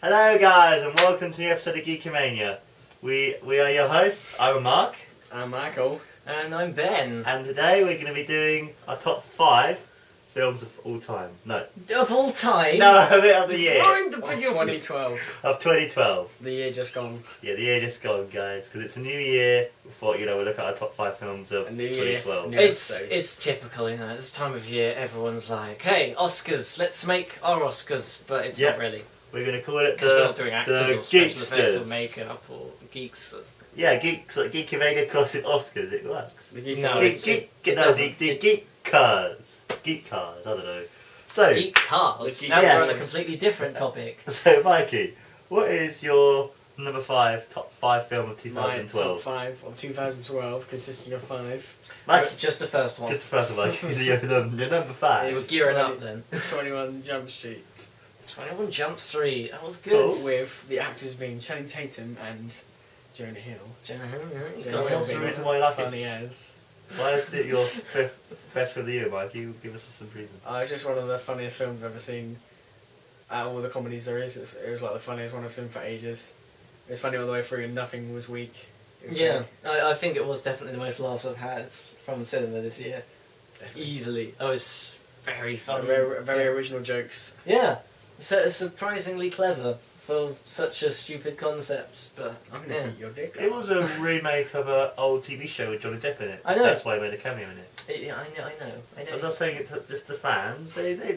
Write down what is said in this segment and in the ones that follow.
Hello guys and welcome to a new episode of GEEKAMANIA. We are your hosts. I'm Mark. I'm Michael. And I'm Ben. And today we're going to be doing our top 5 films of all time. No. Of all time? No, a bit of the year. Find the Of video 2012. Of 2012. The year just gone. Yeah, the year just gone, guys, because it's a new year. We thought, we'll look at our top 5 films of A new year. 2012. New It's typical, this time of year everyone's like, hey, Oscars, let's make our Oscars, but it's not really. We're going to call it Because we're not doing actors the or special effects or Geeksters. makeup or geeks. Yeah, Geeks, like GEEKAMANIA crossing Oscars, it works. The geek No, The Geek Cars. Geek Cars, I don't know. So, Geek cars. The Now geek we're on a cars. completely different topic. so Mikey, what is your number 5 top 5 film of My top 2012? 5 of 2012, consisting of 5. Mikey, Just the first one. just the first one, Mikey. So you're number 5. We're gearing up then. 21 Jump Street. 21 Jump Street, that was good. Cool. With the actors being Channing Tatum and Jonah Hill. Jonah Hill, yeah. Jonah What's the being reason why you like funny it? as. Why is it your best of the year, Mikey? Give us some reason. It's just one of the funniest films I've ever seen. Out of all the comedies there is, it was like the funniest one I've seen for ages. It was funny all the way through and nothing was weak. It was Yeah, funny. I think it was definitely the most laughs I've had from cinema this year. Definitely. Easily. Oh, it's very funny. Very original jokes. Yeah, so it's surprisingly clever for such a stupid concept, but I'm gonna yeah. eat your dick. It was a remake of an old TV show with Johnny Depp in it. I know. That's why he made a cameo in it. Yeah, I know. I was not saying it to just the fans.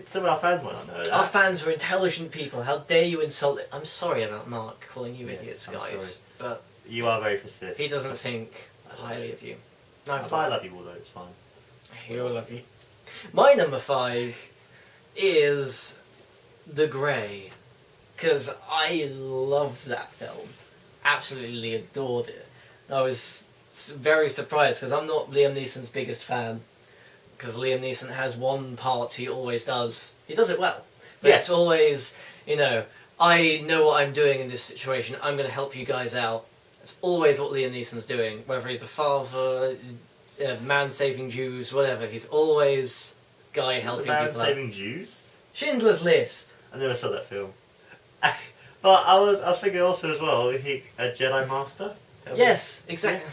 Some of our fans might not know that. Our fans are intelligent people. How dare you insult it? I'm sorry about Mark calling you Yes, idiots, I'm guys, sorry. but You are very specific. he doesn't think highly of you. No, But I love you all though, it's fine. We all love you. My number 5 is The Grey, because I loved that film. Absolutely adored it. I was very surprised because I'm not Liam Neeson's biggest fan. Because Liam Neeson has one part he always does. He does it well. But Yeah. it's always, I know what I'm doing in this situation. I'm going to help you guys out. It's always what Liam Neeson's doing. Whether he's a father, a man saving Jews, whatever. He's always guy helping The Man people out. Saving Jews? Schindler's List. I never saw that film. But I was thinking also as well, a Jedi Master? Yes, exactly.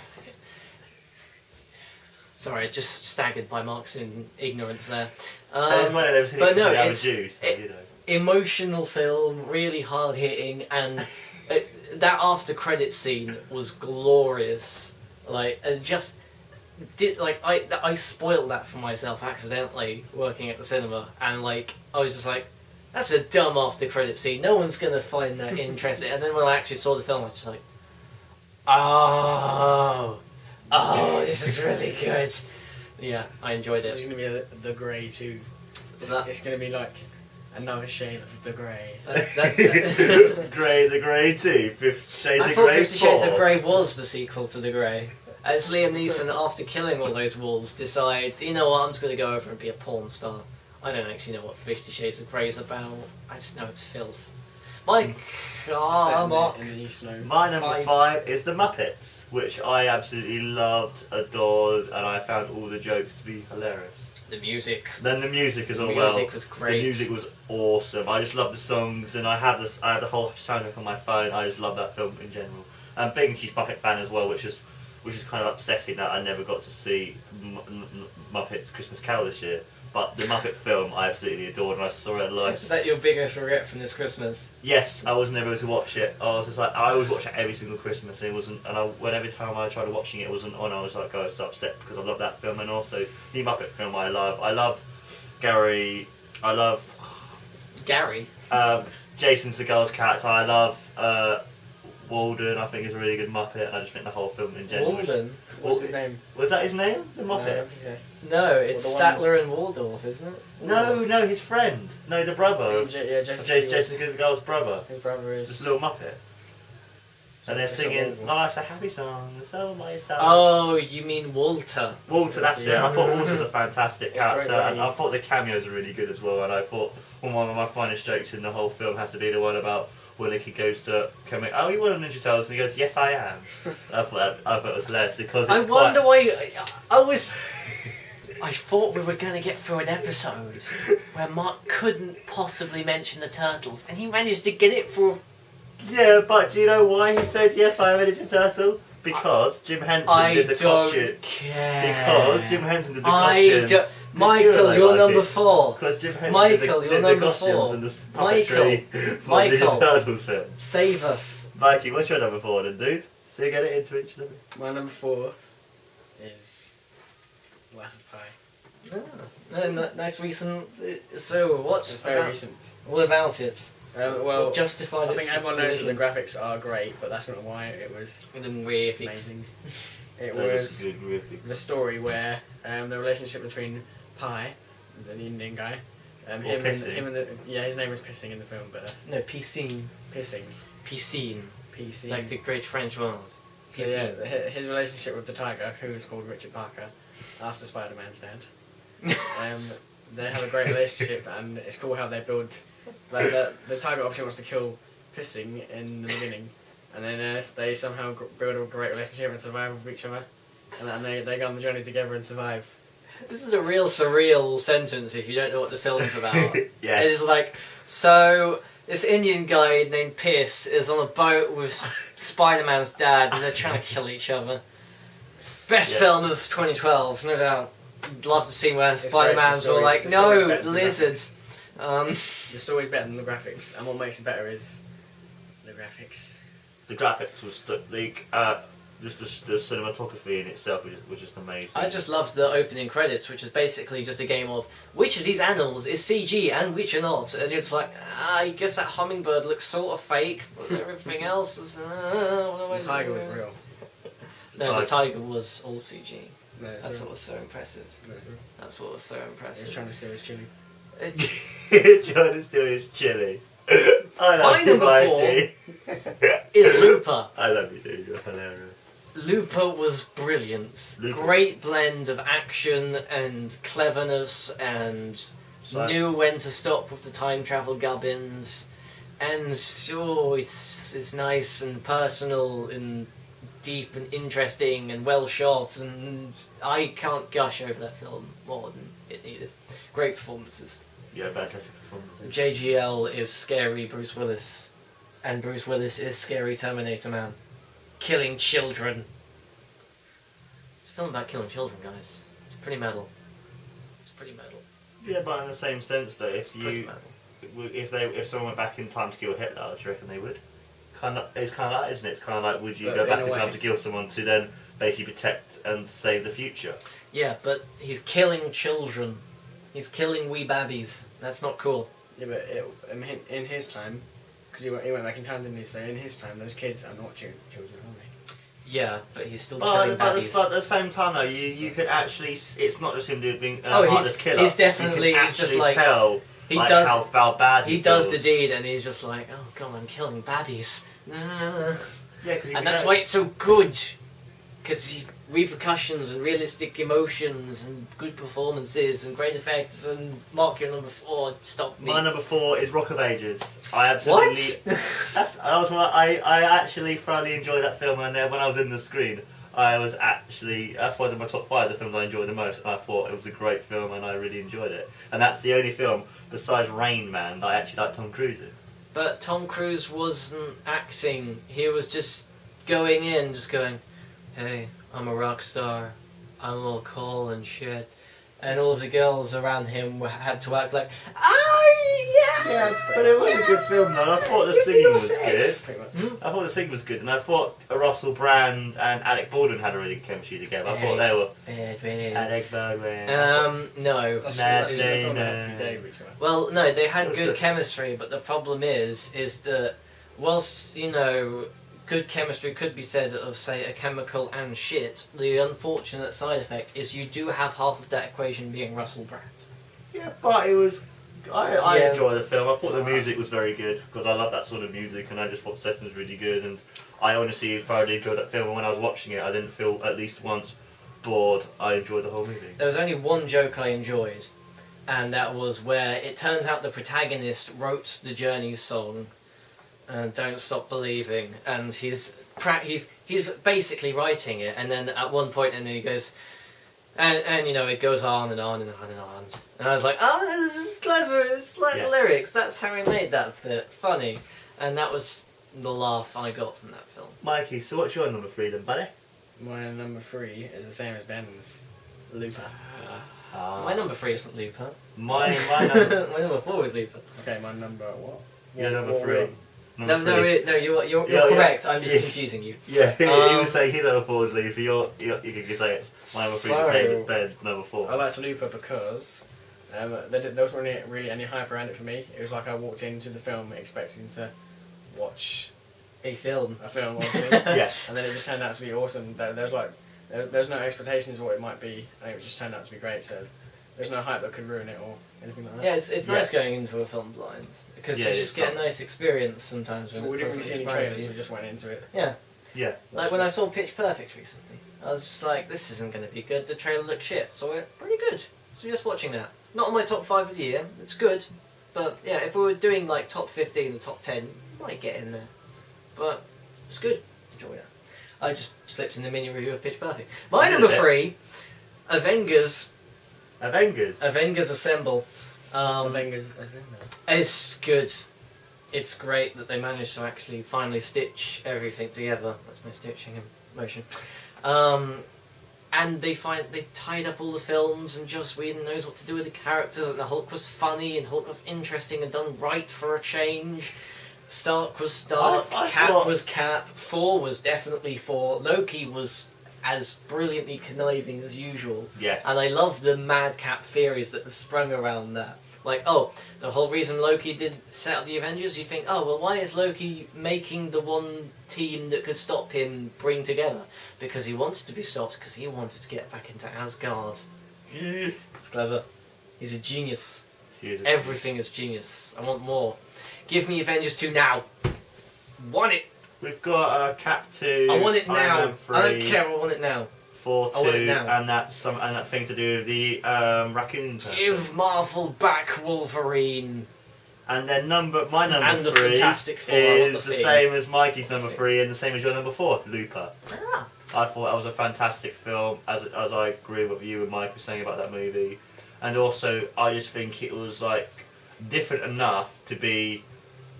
Sorry, just staggered by Mark's ignorance there. I might have never seen but it no, because I'm a it's- Jew, so, it- emotional film, really hard hitting, and that after credit scene was glorious. I spoiled that for myself accidentally working at the cinema, and I was just like, that's a dumb after credit scene. No one's gonna find that interesting. And then when I actually saw the film, I was just like, oh, this is really good. Yeah, I enjoyed There's it. going to be the Grey too. It's going to be like another shade of the Grey. Grey, the Grey 2, 50 Shades I of thought Grey 50 Shades 4. of Grey was the sequel to The Grey. As Liam Neeson, after killing all those wolves, decides, you know what, I'm just going to go over and be a porn star. I don't actually know what 50 Shades of Grey is about. I just know it's filth. Mark. In the East Snow. My number 5. 5 is The Muppets, which I absolutely loved, adored, and I found all the jokes to be hilarious. The music. Then the music as The well. music was great. The music was awesome. I just love the songs, and I have the whole soundtrack on my phone. I just love that film in general. I'm a big and huge Muppet fan as well, which is kind of upsetting that I never got to see Muppets Christmas Carol this year. But the Muppet film I absolutely adored, and I saw it live. Is that your biggest regret from this Christmas? Yes, I was never able to watch it. I was just like, I always watch it every single Christmas, and it wasn't. And every time I tried watching it, it wasn't on. I was like, I was so upset because I love that film, and also the Muppet film I love. I love Gary. I love Gary. Jason Segel's character. I love Walden. I think is a really good Muppet, and I just think the whole film in general. Walden? What's his name? Was that his name? The Muppet. Okay. No, it's Well, the one- Statler and Waldorf, isn't it? No, his friend. No, the brother. Of Jason Jason Segel's brother. His brother is... This little Muppet. And they're It's a singing, Walden. life's a happy song, so myself. Oh, you mean Walter. Walter, that's it. I thought Walter was a fantastic It's great character, that and he- I thought the cameos were really good as well, and I thought one of my finest jokes in the whole film had to be the one about when the kid goes to come in, oh, you want a Ninja Turtles? And he goes, yes, I am. I thought it was hilarious because it's I wonder why I thought we were going to get through an episode where Mark couldn't possibly mention the Turtles, and he managed to get it through Yeah, but do you know why he said yes, I am a Ninja Turtle? Because Jim Henson did the costume. Care. Because Jim Henson did the costumes. Michael, you're number 4. Because Jim Henson Michael, did you're the number costumes 4. and the puppetry for Michael. the Ninja Turtles film. Save us. Mikey, what's your number 4 then, dude? So you get it into each other. My number 4 is Laugh of Pie. Nice recent. So what's It's very recent. What about it? Well, What justified I its think everyone knows that the position? graphics are great, but that's not why it was The graphics. amazing. It That was good graphics. the story where the relationship between Pie, the Indian guy, Pissing. his name was Pissing in the film, but No, piscine. Pissing, Piscine. PC. Like the great French word. So yeah, his relationship with the tiger, who is called Richard Parker, after Spider-Man's dad. They have a great relationship, and it's cool how they build. Like the tiger obviously wants to kill Pissing in the beginning, and then they somehow build a great relationship and survive with each other, and they go on the journey together and survive. This is a real surreal sentence if you don't know what the film's about. Yes. It's like, so this Indian guy named Piss is on a boat with Spider-Man's dad and they're trying to kill each other. Best film of 2012, no doubt. Love to see where It's Spider-Man's great. all like, The story's no, better than the lizards. The story's better than the graphics, and what makes it better is the graphics. The graphics was just the cinematography in itself was just amazing. I just loved the opening credits, which is basically just a game of which of these animals is CG and which are not. And it's like, I guess that hummingbird looks sort of fake, but everything else is. The tiger was real. No, the tiger was all CG. No, it's That's real. what was so impressive. No, it's real. That's what was so He was impressive. trying to steal his chili. John is doing his chili. I love My you, number Mikey. Is Looper. I love you, dude. You're hilarious. Looper was brilliant. Looper. Great blend of action and cleverness, and So- knew when to stop with the time travel gubbins. And sure, it's nice and personal and deep and interesting and well shot, and I can't gush over that film more than it needed. Great performances. Yeah, fantastic performance. JGL is scary Bruce Willis, and Bruce Willis is scary Terminator Man. Killing children. It's a film about killing children, guys. It's pretty metal. It's pretty metal. Yeah, but in the same sense, though, It's pretty metal. if someone went back in time to kill Hitler, do you reckon they would? It's kind of like, isn't it? It's kind of like, would you But go in back a in time way. to kill someone to then basically protect and save the future? Yeah, but he's killing children. He's killing wee babbies. That's not cool. Yeah, but in his time, because he went back in time, didn't he? So in his time, those kids are not children, are they? Yeah, but he's still But killing at babbies. the same time, though, you could actually, it's not just him being Oh, he's- heartless killer. he's definitely- you can he's just actually like- tell he like, does- how bad He does the feels. deed, and he's just like, oh god, I'm killing babbies. Yeah, cause And that's why it's so good. Because repercussions and realistic emotions and good performances and great effects and Mark, your number 4, stop me. My number 4 is Rock of Ages. I absolutely. What? I actually thoroughly enjoyed that film, and when I was in the screen, that's one of my top 5 the films I enjoyed the most. And I thought it was a great film, and I really enjoyed it. And that's the only film besides Rain Man that I actually like Tom Cruise in. But Tom Cruise wasn't acting. He was just going in, just going, hey, I'm a rock star. I'm all cool and shit. And all of the girls around him had to act like, oh yeah! Yeah, but it was a good film though. And I thought the singing was Sex. good. Pretty much. I thought the singing was good, and I thought Russell Brand and Alec Baldwin had a really good chemistry together. I thought they were Alec Baldwin. No. That's Nah, just they the film know. had to be Dave, which one? Well, no, they had It was good good. chemistry, but the problem is that whilst, good chemistry could be said of, say, a chemical and shit, the unfortunate side effect is you do have half of that equation being Russell Brand. Yeah, but it was. I Yeah. enjoyed the film. I thought the music was very good because I love that sort of music, and I just thought the setting was really good. And I honestly thoroughly enjoyed that film. And when I was watching it, I didn't feel at least once bored. I enjoyed the whole movie. There was only one joke I enjoyed, and that was where it turns out the protagonist wrote the Journey's song, Don't Stop Believing, and he's basically writing it, and then at one point, and then he goes, and it goes on and on and on and on, and I was like, oh, this is clever, it's like Yeah. lyrics, that's how he made that bit funny, and that was the laugh I got from that film. Mikey, so what's your number 3 then, buddy? My number 3 is the same as Ben's. Looper. My number 3 isn't Looper. My number... My number 4 is Looper. Okay, my number what? Your number 3. No, you're Yeah, correct. yeah. I'm just confusing you. Yeah, he would say his number 4 is Looper. You can say it's my number 3 the same as Ben's number 4. I liked Looper because there wasn't really any hype around it for me. It was like I walked into the film expecting to watch A film. obviously. Yeah. And then it just turned out to be awesome. There's no expectations of what it might be, and it just turned out to be great. So there's no hype that could ruin it or anything like that. Yeah, it's nice going into a film blind because you just get a nice experience sometimes. So When we didn't really see any surprises trailers. you. We just went into it. Yeah. Yeah. Like when I saw Pitch Perfect recently, I was just like, this isn't going to be good. The trailer looked shit, so it's pretty good. So just watching that. Not on my top 5 of the year. It's good, but yeah, if we were doing like top 15 or top 10, might get in there. But it's good. Enjoy that. I just slipped in the mini review of Pitch Perfect. My number 3, Avengers. Avengers Assemble. Avengers as in there. It's good. It's great that they managed to actually finally stitch everything together. That's my stitching motion. And they tied up all the films, and Joss Whedon knows what to do with the characters, and the Hulk was funny, and Hulk was interesting and done right for a change. Stark was Stark, Cap was Cap, Thor was definitely Thor, Loki was as brilliantly conniving as usual. Yes. And I love the madcap theories that have sprung around that. Like, oh, the whole reason Loki did set up the Avengers, you think, oh, well, why is Loki making the one team that could stop him bring together? Because he wanted to be stopped, because he wanted to get back into Asgard. It's clever. He's a genius. Everything is genius. I want more. Give me Avengers 2 now. Want it. We've got Cap 2. I want it Iron now. Man 3, I don't care, I want it now. 4 2, I want it now. and that thing to do with the raccoon person. Give Marvel back Wolverine. And then my number And the 3 Fantastic Four, is the the thing. same as Mikey's number 3 and the same as your number 4, Looper. Ah. I thought that was a fantastic film, as I agree with what you and Mike were saying about that movie. And also, I just think it was like different enough to be,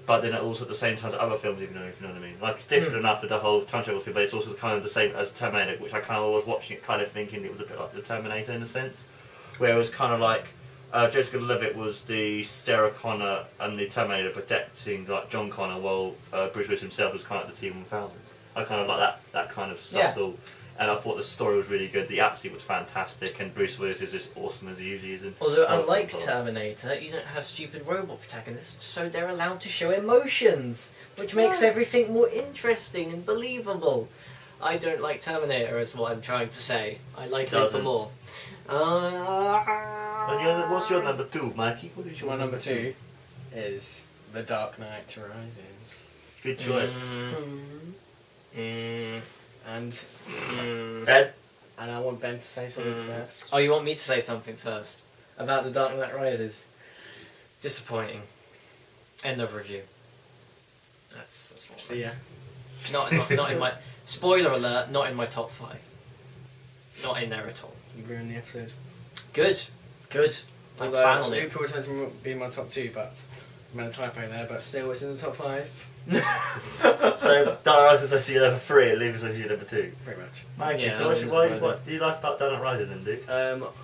but then also at the same time as other films, even though, if you know what I mean. Like, it's different enough with the whole time travel thing, but it's also kind of the same as Terminator, which I kind of was watching it kind of thinking it was a bit like the Terminator in a sense. Where it was kind of like, Jessica Levitt was the Sarah Connor and the Terminator protecting like John Connor, while Bruce Willis himself was kind of the T-1000. I kind of like that kind of subtle, and I thought the story was really good. The acting was fantastic, and Bruce Willis is as awesome as he usually is. Although, unlike Terminator, you don't have stupid robot protagonists, so they're allowed to show emotions, which makes everything more interesting and believable. I don't like Terminator, is what I'm trying to say. I like Looper more. What's your number 2, Mikey? What is your My number 2 is The Dark Knight Rises. Good choice. And Ben? I want Ben to say something first. Oh, you want me to say something first about The Dark Knight Rises? Disappointing. End of review. That's what. See ya. Not in my spoiler alert. Not in my top 5. Not in there at all. You ruined the episode. Good. I plan on it. Looper was meant to be my top 2, but I made a typo there. But still, it's in the top 5. So, Dark Knight is supposed to be your number 3 and Leave is supposed to be your number 2. Pretty much. Mikey, Yeah, so what do you like about Dark Knight Rises then, dude?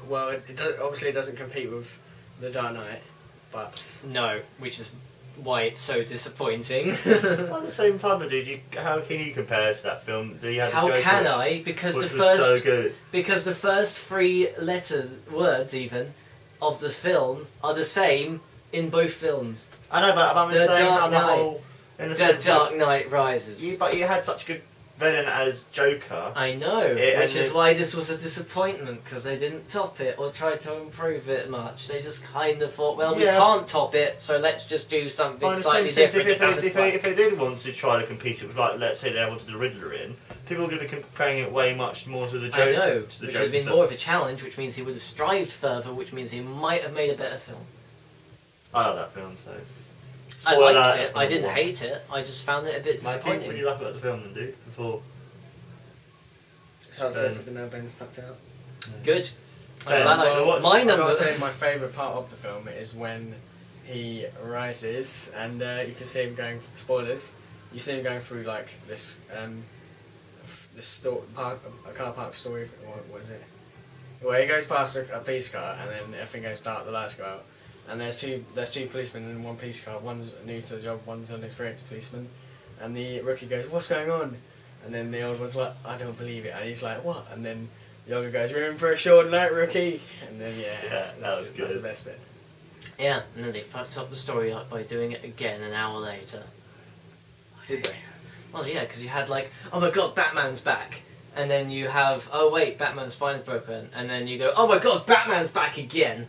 Well, obviously it doesn't compete with The Dark Knight, but No, which is why it's so disappointing. At the same time, dude, how can you compare to that film? How can I? Because which the was first so good. Because the first 3 words even of the film are the same in both films. I know, but I'm The saying Dark on the Knight. whole. In a The sense, Dark Knight Rises. but you had such a good villain as Joker. I know, Yeah, which and is why this was a disappointment, because they didn't top it or try to improve it much. They just kind of thought, well, we can't top it, so let's just do something slightly different. If they did want to try to compete it with, like, let's say they wanted the Riddler in, people are going to be comparing it way much more to the Joker. I know, to the which Joker would have been stuff. more of a challenge, which means he would have strived further, which means he might have made a better film. I like that film, so. I Spoiler liked alert, it, I number didn't 1. hate it, I just found it a bit Mikey, what disappointing. do you like about the film then, dude? Before. it's hard to say something now. Ben's fucked out. Good. Ben, I'm glad so what- my I've number. got to say my favourite part of the film is when he rises and you can see him going, spoilers, you see him going through like this a car park story. What is it? Where he goes past a police car and then everything goes dark. The lights go out, and there's two policemen in one police car. One's new to the job, one's an experienced policeman, and the rookie goes, "What's going on?" And then the old one's like, "I don't believe it," and he's like, "What?" And then the other goes, "You're in for a short night, rookie." And then that was good. That's the best bit. Yeah, and then they fucked up the story up by doing it again an hour later. Did they? Well, yeah, because you had like, oh my god, Batman's back. And then you have, oh wait, Batman's spine's broken. And then you go, oh my god, Batman's back again.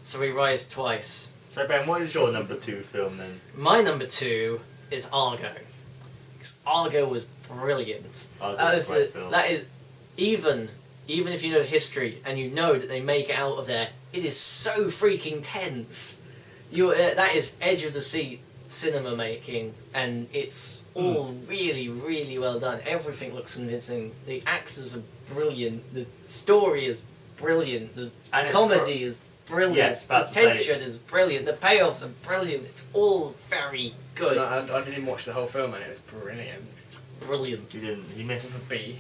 So we rise twice. So Ben, what is your number 2 film then? My number 2 is Argo. Because Argo was brilliant. Argo's a great film. That is, even if you know the history and you know that they make it out of there, it is so freaking tense. That is edge of the seat cinema making, and it's all really, really well done. Everything looks convincing. The actors are brilliant. The story is brilliant. The comedy is brilliant. Yes, the tension is brilliant. The payoffs are brilliant. It's all very good. No, I didn't watch the whole film, and it was brilliant. Brilliant. You didn't. You missed. With a B.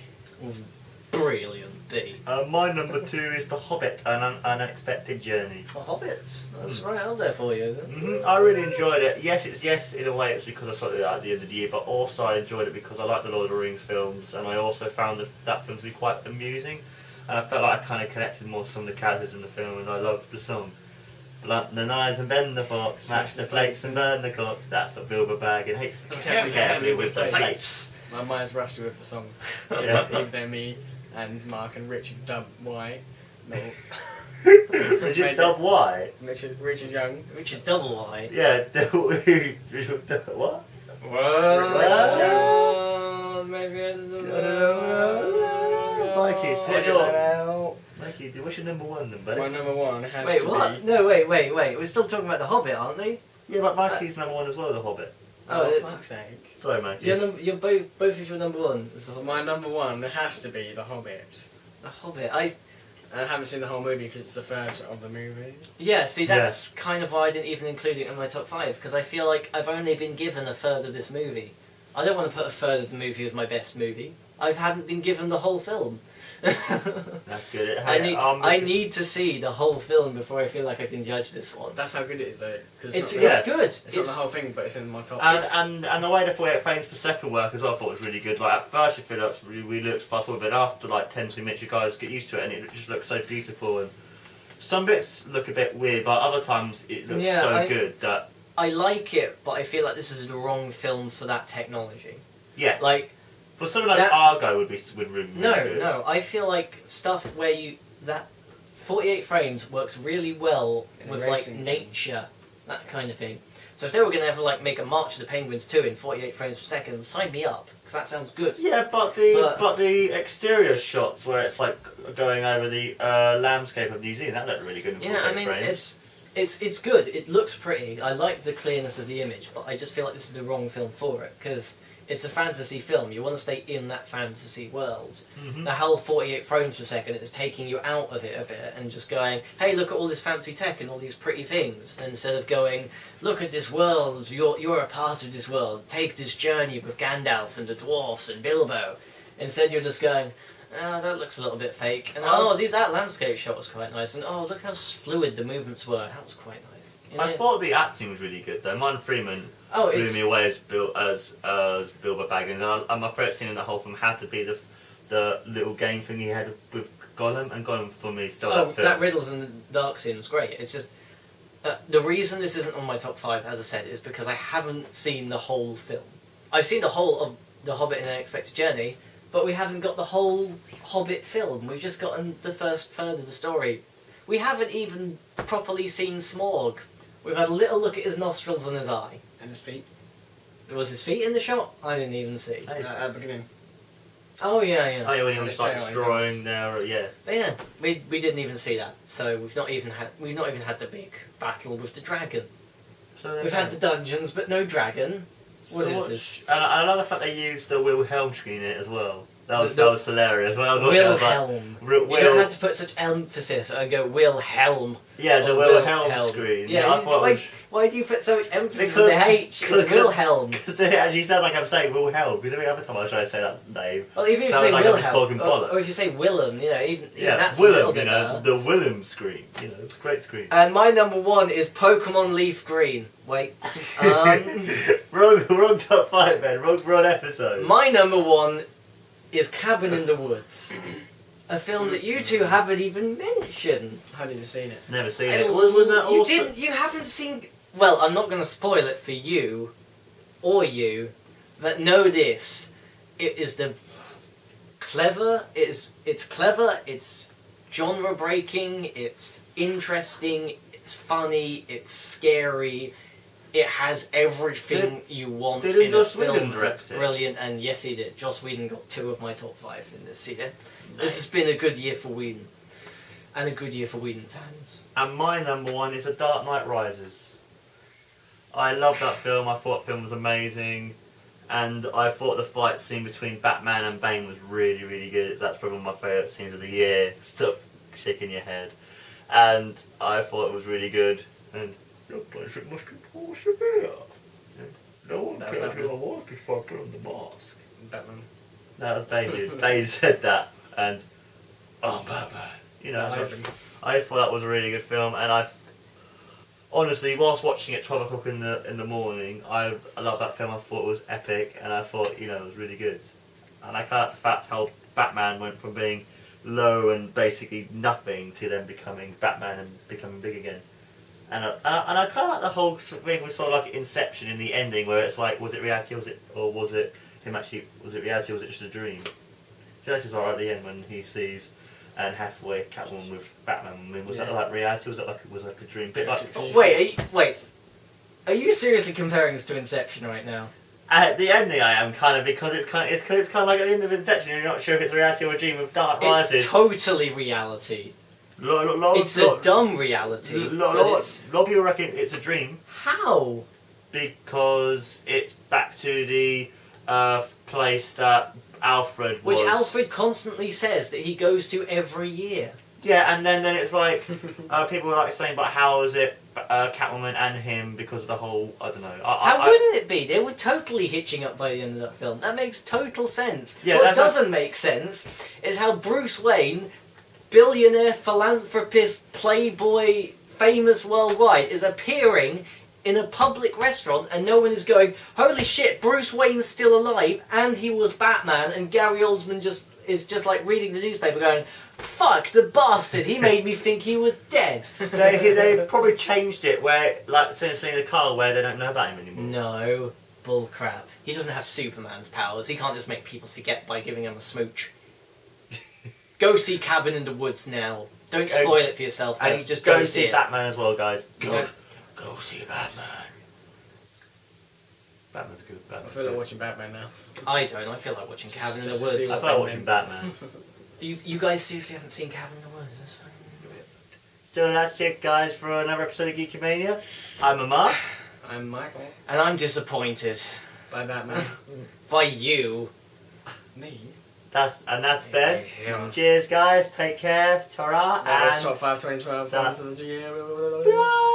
Brilliant B. My number 2 is The Hobbit: An Unexpected Journey. The Hobbit. That's right out there for you, isn't it? I really enjoyed it. Yes, in a way it's because I saw it at the end of the year, but also I enjoyed it because I like the Lord of the Rings films, and I also found that film to be quite amusing, and I felt like I kind of connected more to some of the characters in the film, and I loved the song. Blunt the knives and bend the forks, smash the plates and burn the corks. That's what Bilbo Baggins hates. Carefully with the plates. My mind's rusty with the song. Yeah. Even though me and Mark and Richard Dub Y. No. Richard Dub Y? Richard Young. Richard Double Y. Yeah, Richard Dub what? Whoa. Maybe I don't know. Mikey, what's your number 1 then, buddy? My number 1 has Wait, to what? be... No, wait. We're still talking about The Hobbit, aren't we? Yeah, but Mikey's number 1 as well, The Hobbit. Oh, fuck's sake. Sorry, Mikey. You're both of your number 1. My number 1 has to be The Hobbit. The Hobbit. I haven't seen the whole movie because it's the third of the movie. Yeah, see, that's kind of why I didn't even include it in my top 5, because I feel like I've only been given a third of this movie. I don't want to put a third of the movie as my best movie. I haven't been given the whole film. That's good. Hey, I need to see the whole film before I feel like I can judge this one. That's how good it is, though. It's good. It's not the whole thing, but it's in my top. And the way the 48 frames per second work as well, I thought was really good. Like at first you feel like it's really looks fast forward, but after like 10 to minutes you guys get used to it and it just looks so beautiful. And some bits look a bit weird, but other times it looks good that... I like it, but I feel like this is the wrong film for that technology. Yeah. Like... For something like Argo would really good. No, I feel like stuff where that 48 frames works really well with like nature, that kind of thing. So if they were going to ever like make a March of the Penguins 2 in 48 frames per second, sign me up, because that sounds good. Yeah, but the exterior shots where it's like going over the landscape of New Zealand, that looked really good in 48 frames. It's good. It looks pretty. I like the clearness of the image, but I just feel like this is the wrong film for it, because it's a fantasy film. You want to stay in that fantasy world. Mm-hmm. The whole 48 frames per second is taking you out of it a bit and just going, hey, look at all this fancy tech and all these pretty things, instead of going, look at this world, you're a part of this world, take this journey with Gandalf and the dwarfs and Bilbo. Instead you're just going, oh, that looks a little bit fake, and that landscape shot was quite nice, and oh, look how fluid the movements were, that was quite nice. You know? I thought the acting was really good though. Martin Freeman blew me away as Bilbo Baggins, and my favourite scene in the whole film had to be the little game thing he had with Gollum, and Gollum for me still that film. That Riddles and the Dark scene was great. It's just the reason this isn't on my top 5, as I said, is because I haven't seen the whole film. I've seen the whole of The Hobbit and An Unexpected Journey, but we haven't got the whole Hobbit film. We've just gotten the first third of the story. We haven't even properly seen Smaug. We've had a little look at his nostrils and his eye. And his feet. Was his feet in the shot? I didn't even see. At the beginning. Oh yeah. Oh yeah, when he was like destroying there, yeah. But yeah, we didn't even see that. So we've not even had the big battle with the dragon. So we've had the dungeons, but no dragon. What is this? And I love the fact they used the Wilhelm screen in it as well. That was hilarious. When I was watching, I was like, Wilhelm. Will, You don't have to put such emphasis and go Wilhelm. yeah, the or Wilhelm screen. Yeah, I thought it was, why do you put so much emphasis on the H? It's Wilhelm. because it actually sounds like I'm saying Wilhelm. Every other time I try to say that name, Well, even if you sounds say like I'm just Wilhelm, talking bollocks. or if you say Willem, even yeah, that's a little Willem. bit You know, better. the Willem screen. You know, it's a great screen. And my number one is Pokemon Leaf Green. Wait. Wrong top 5, man. Wrong episode. My number one is Cabin in the Woods. A film that you two haven't even mentioned. I haven't even seen it. Never seen it. Wasn't that You awesome? didn't. You haven't seen. Well, I'm not going to spoil it for you, or you, but know this: it is the clever. It's clever. It's genre breaking. It's interesting. It's funny. It's scary. It has everything you want didn't in a Joss Whedon film. direct It's it? brilliant, and yes, he did. Joss Whedon got 2 of my top 5 in this year. This Nice. has been a good year for Whedon, and a good year for Whedon fans. And my number one is A Dark Knight Rises. I love that film. I thought the film was amazing. And I thought the fight scene between Batman and Bane was really, really good. That's probably one of my favourite scenes of the year. Stop shaking your head. And I thought it was really good. And your punishment must be more severe. No one That's cares Batman. who I was before I put on the mask. Batman. No, that was Bane, dude. Bane said that. And, oh, Batman. You know, That's Robin. I thought that was a really good film, and I honestly, whilst watching it 12 o'clock in the morning, I loved that film. I thought it was epic, and I thought, you know, it was really good. And I kind of like the fact how Batman went from being low and basically nothing to then becoming Batman and becoming big again. And I kind of like the whole thing with sort of like Inception in the ending, where it's like, was it reality, was it him actually? Was it reality, or was it just a dream? Do you notice right at the end when he sees Anne Hathaway, Catwoman with Batman? I mean, was that like reality? Was it like a dream? Bit like Wait. Are you seriously comparing this to Inception right now? at the ending, I am kind of because it's kind of like at the end of Inception. You're not sure if it's reality or a dream with Dark Rises. It's totally reality. It's a dumb reality. A lot of people reckon it's a dream How? because it's back to the place that Alfred was. Which Alfred constantly says that he goes to every year. Yeah, and then it's like people were like saying, but how is it Catwoman and him because of the whole? I don't know. How wouldn't it be? They were totally hitching up by the end of that film. That makes total sense. Yeah, what that's- doesn't make sense is how Bruce Wayne, billionaire, philanthropist, playboy, famous worldwide, is appearing in a public restaurant and no one is going, holy shit, Bruce Wayne's still alive and he was Batman, and Gary Oldman is just like reading the newspaper going, fuck, the bastard, he made me think he was dead. they probably changed it where, like, seeing a car where they don't know about him anymore. No, bull crap. He doesn't have Superman's powers. He can't just make people forget by giving him a smooch. Go see Cabin in the Woods now. Don't spoil it for yourself. And Folks. Just go see see it. Batman as well, guys. Go. Go see Batman. Batman's good. I Batman's feel like good. watching Batman now. I don't. I feel like watching Cabin in the just to Woods. see I feel like watching Batman. You guys seriously haven't seen Cabin in the Woods? That's fine. So that's it, guys, for another episode of GEEKAMANIA. I'm Amar. I'm Michael. And I'm disappointed By Batman. by you. Me? That's Ben. Yeah. Cheers, guys. Take care. Ta-ra. That was And top 5 2012 So- films of the year. bye.